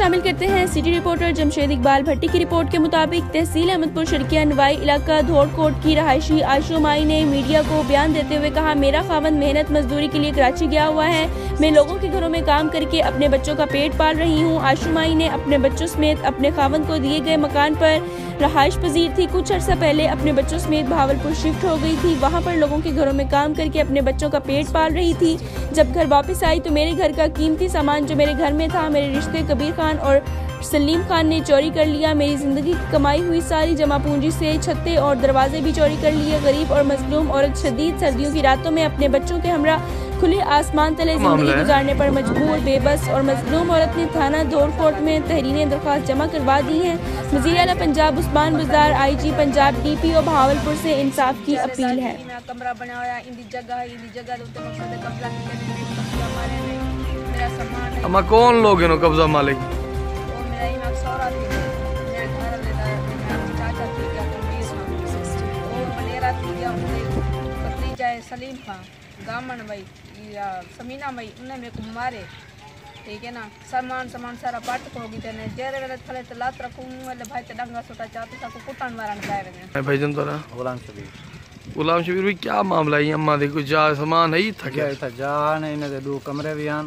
शामिल करते हैं सिटी रिपोर्टर जमशेद इकबाल भट्टी की रिपोर्ट के मुताबिक तहसील अहमदपुर शर्किया नवाई इलाका धोड़कोट की रहायशी आयशा माई ने मीडिया को बयान देते हुए कहा, मेरा खावंद मेहनत मजदूरी के लिए कराची गया हुआ है। मैं लोगों के घरों में काम करके अपने बच्चों का पेट पाल रही हूँ। आयशा माई ने अपने बच्चों समेत अपने खावंद को दिए गए मकान पर रहायश पजीर थी। कुछ अर्सा पहले अपने बच्चों समेत भावलपुर शिफ्ट हो गई थी। वहाँ पर लोगों के घरों में काम करके अपने बच्चों का पेट पाल रही थी। जब घर वापस आई तो मेरे घर का कीमती सामान जो मेरे घर में था मेरे रिश्ते कबीर खान और सलीम खान ने चोरी कर लिया। मेरी जिंदगी की कमाई हुई सारी जमा पूंजी से छत्ते और दरवाजे भी चोरी कर लिए। गरीब और मजलूम औरत शदीद सर्दियों की रातों में अपने बच्चों के हमरा खुले आसमान तले जिंदगी गुजारने पर मजबूर। बेबस और मजलूम औरत ने थाना धोड़कोट में तहरीरें दरख्वास्त जमा करवा दी हैं। वज़ीर आला पंजाब उस्मान बुज़दार IG पंजाब DPO भावलपुर से इंसाफ की अपील है। कौन लोग हैं कब्जा मालिक? सलीम खां गामन भाई या समीना भाई उन्हें मेरे को मारे, ठीक है ना। सामान सारा पाट को होगी तेने जेरे वेले थले ते लात रखूं वाले भाई ते डंगा सोटा चाहते साको कुटान वारन काए रे भाई जन तोरा गुलाम शबीर भाई क्या मामला है? अम्मा देखो जा सामान है था क्या था जान इने दे दो कमरे भी आन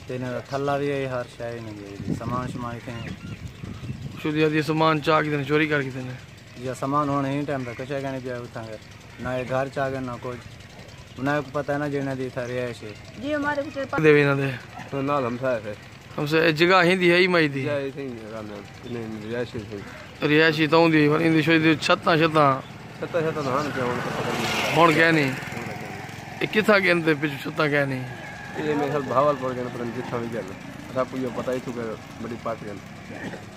तेने थल्ला भी है हर शय ने सामान शमान थे शुद्ध ये सामान चा के चोरी कर के देने या सामान होने ही टाइम पे कशे गाने पे उठांगे ना ये घर चा गए ना कोई ना पता है ना जेना दी था रियाश जी हमारे कुछ पता देवे ना दे तो ना हमसे जगह ही दी है ही मई दी रियाशी तो दी पर इन शो छत्ता ना हुन क्या नहीं ये किथा के अंदर पिछ छत्ता क्या नहीं ये मेरे साथ भावलपुर के पर जिथा भी गया सब ये पता ही तो बड़ी पार्टी है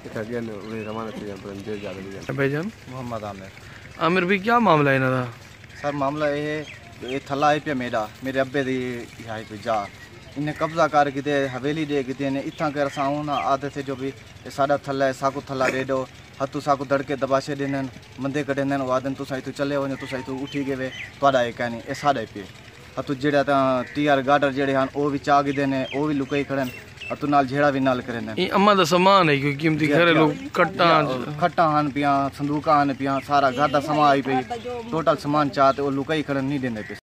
किथा गया ने उन्हें रवाना किया पर जेल जा रही भाईजान मोहम्मद आमिर भी क्या मामला है ना सर? मामला ये थला है पे मेरे अब्बे दी यहाँ पे जा इन्हें कब्जा कर किते हवेली दे किते ने इतना कर साऊं ना आदत से जो भी साडा थला है साकू थला दे दो हतु साकू दड़के दबाशे देने मंदे कटे ने वादन तू साई तू चले वने तू साई तू उठी गए तोड़ा है कहनी ए साडा पे हतु जेड़ा ता टीआर गार्डर जेड़े हन ओ भी चाग देने ओ भी लुकाई खड़न हतु नाल झेड़ा भी नाल करे ने। अम्मा दा सामान है कोई कीमती घरे लोग खट्टा हन पिया संदूका हन पिया सारा घर दा सामान आई पे टोटल सामान चाहते ओ लुकाई खड़न नहीं देने पे।